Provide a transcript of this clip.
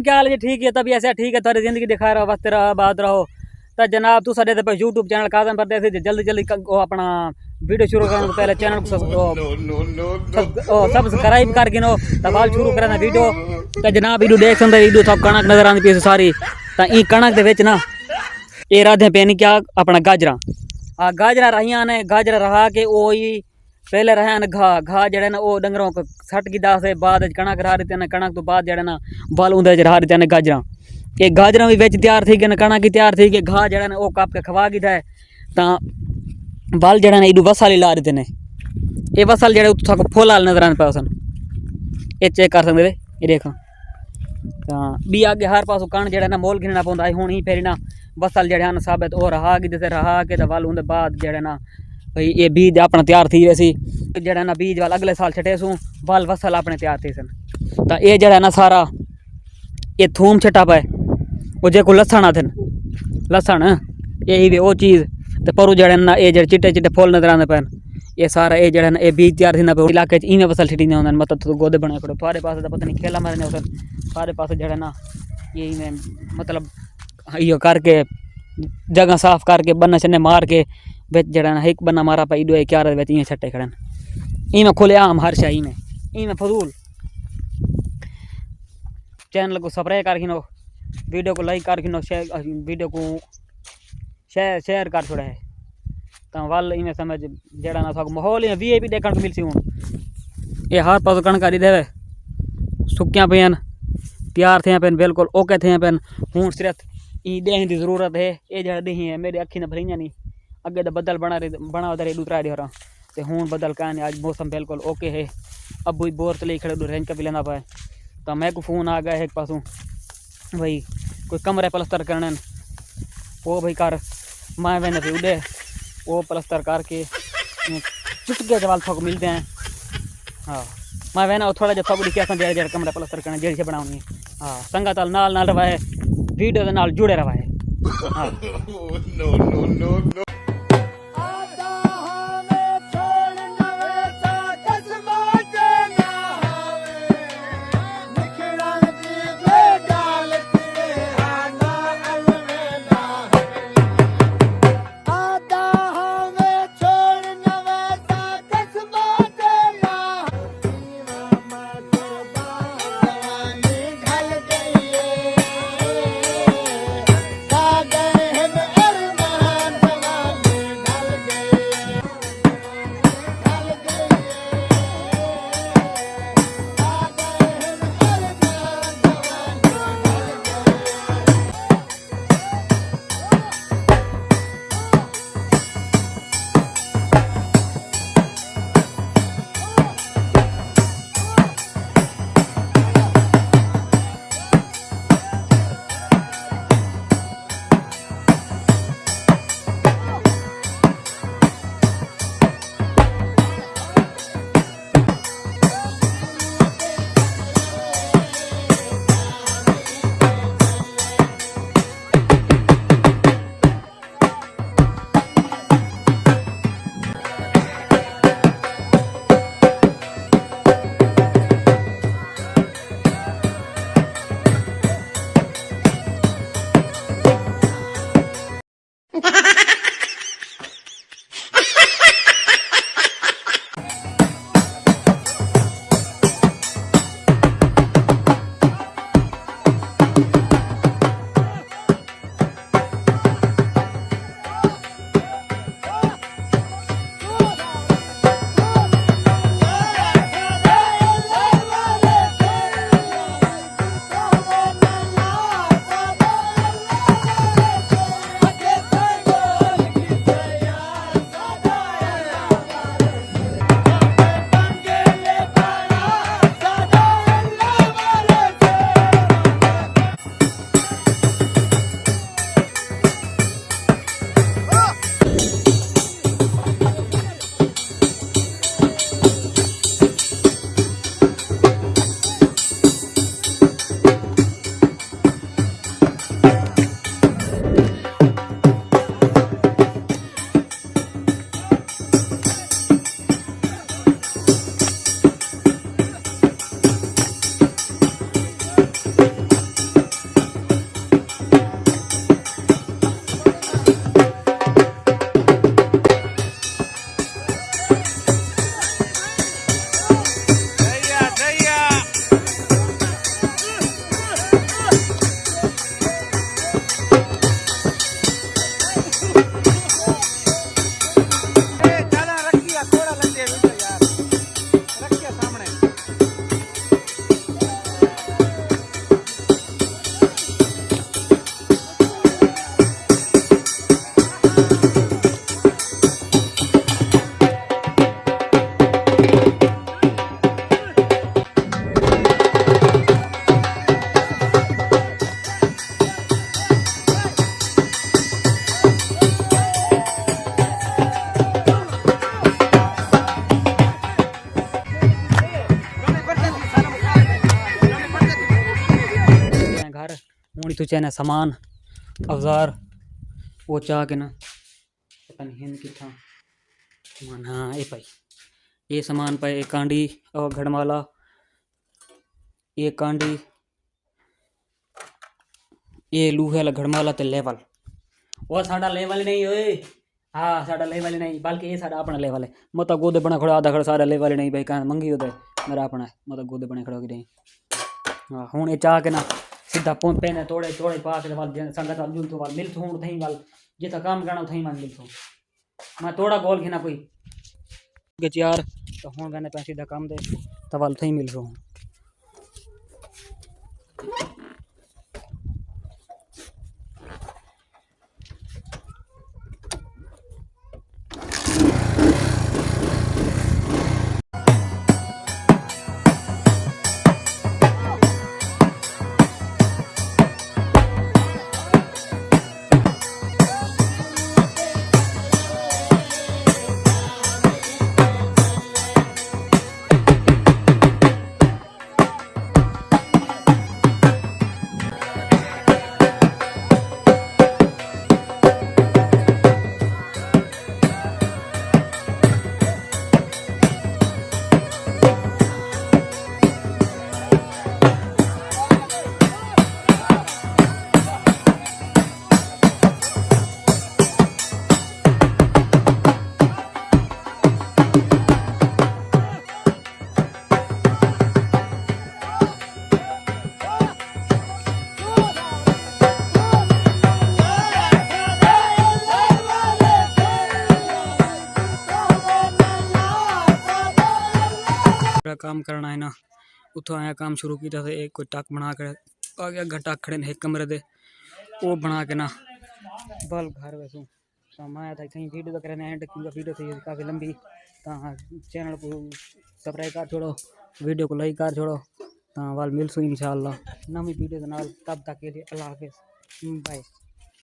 क्या हाल जी? ठीक है, तभी ऐसा ठीक है, थोड़ी जिंदगी दिखा रहा वक्त रहो बात रहो। तो जनाब तू साडे पे यूट्यूब चैनल काजम परदेसी जल्दी जल्दी अपना वीडियो शुरू करने पहले चैनल को सब्सक्राइब कर गिनो तबाल शुरू करना वीडियो। तो जनाब वीडियो देख सकते वीडियो सब कणक नजर आती पी सारी। तो ई कणक दे विच ना ये राधे पैनी क्या अपना गाजरा गाजरा रहियां ने गाजरा रहा के ओ ही पहले रहा न घा जड़े ना वो डंगरों को सट की दास बाद कणक रहा रही ने कणक तो बाद जड़े ना बल उंदे रहा रही ने गाजरा ये गाजरा भी बेच तैयार थी गए कणक की तैयार थी कि घा जड़ा ने वो काप के खवा की था तो बल जड़ा ने इडू वसाली ला रहे ने ये वसल जड़े थोड़ा फुल हाल नजर आने पाए सन ये चेक कर सकते ये देखा। बी आगे हर पासों कण जड़ा ना मोल गिनना पौंदा हुण ही फेरी ना वसल जड़े हैं साबित और रहा कि जैसे रहा के वल उनके बाद जड़े ना भाई ये बीज अपना तैयार थी वैसी जड़ा ना बीज वाल अगले साल छटे सूँ वल वसल अपने तैयार थी सन। तो ये जड़ा ना सारा ये थूम छटा पाए वो जो लसन आते लसन यही भी वो चीज़ तो पर जड़े ना ये जड़े चिट्टे चिट्टे फुल नजर आते पैन ये सारा ये जड़े ना ये बीज तैयार थी पे इलाके इवें फसल छिटी होंगे मतलब तो गोदे बने खड़े थोड़े पास पता नहीं खेला मारने होते सारे पास जड़े ना ये इवें मतलब यो करके जगह साफ करके बन्ना छन्ने मार के बेच जड़ा ना एक बन्ना मारा पाई दो क्यार बेच इवें छट्टे खड़े इवें खुले आम हर शाही में इवें फजूल। चैनल को सब्सक्राइब कर गिनो वीडियो को लाइक कर गिनो वीडियो को शेयर कर छोड़ा है तो वल इवें समझ जड़ा ना सब माहौल ही वीआईपी देखने को मिलसी हूँ ये हर पास कणकारी देवे सुक्या पेन तैयार थे पेन बिल्कुल ओके थे पेन हूँ सिर्फ ई देह की जरूरत है ये जड़ा दही है मेरी अखी ने भरी नहीं अगे तो बदल बना उधर दूसरा दे रहा तो हूँ बदल का नहीं आज मौसम बिल्कुल ओके है अब भी बोर चले खड़े रेंज का भी लेना पाए तो मैं को फ़ोन आ गया एक पासों भाई कोई कमरे पलस्तर करने वो भाई कर मैं मैंने भी उड़े वो पलस्तर करके चुटके जवाल थोक मिलते हैं। हाँ मैं वैना थोड़ा जो थोड़ी क्या जड़ कमरे पलस्तर करने जड़ी से बनाऊंगी। हाँ संगत नाल रवा है वीडियो के नाल जुड़े रवा है। हाँ घर हूँ इतों चाहना सामान औजार वो चाह के ना पता नहीं हिंद किथा सामान। हाँ ये पाई ये सामान पाए एक कांडी और घड़माला ये कांडी ये लूहे वाला घड़माला ते लेवल वो साडा लेवल नहीं होए। हाँ साडा लेवल नहीं बल्कि ये साडा अपना लेवल है। मत गोदे बना खड़ा आधा खड़ा सारा लेवल नहीं भाई कहाँ मंगी होता है मेरा अपना है मत गोदे बने खड़ा कि नहीं। हाँ हूँ ये चाह के ना सीधा पेने तोड़े तोड़े पा के वाल संगत वाल जुल तो वाल मिल थूं थई वाल जितना काम करना थई मान मिल थूं मैं थोड़ा गोल खिना कोई के चार तो हूँ मैंने पैसे सीधा काम दे तो वाल थई मिल रहा हूँ। काम करना है ना उतो आया काम शुरू किया था एक कोई टक बना कर आ गया घटा खड़े ने एक कमरे दे वो बना के ना बल घर वैसू तो मैं था कहीं वीडियो तो करने एंड की वीडियो थी काफ़ी लंबी तो चैनल को सब्सक्राइब कर छोड़ो वीडियो को लाइक कर छोड़ो तो वाल मिलसू इंशाल्लाह नवी वीडियो के नाल तब तक के लिए अल्लाह हाफिज़ बाय।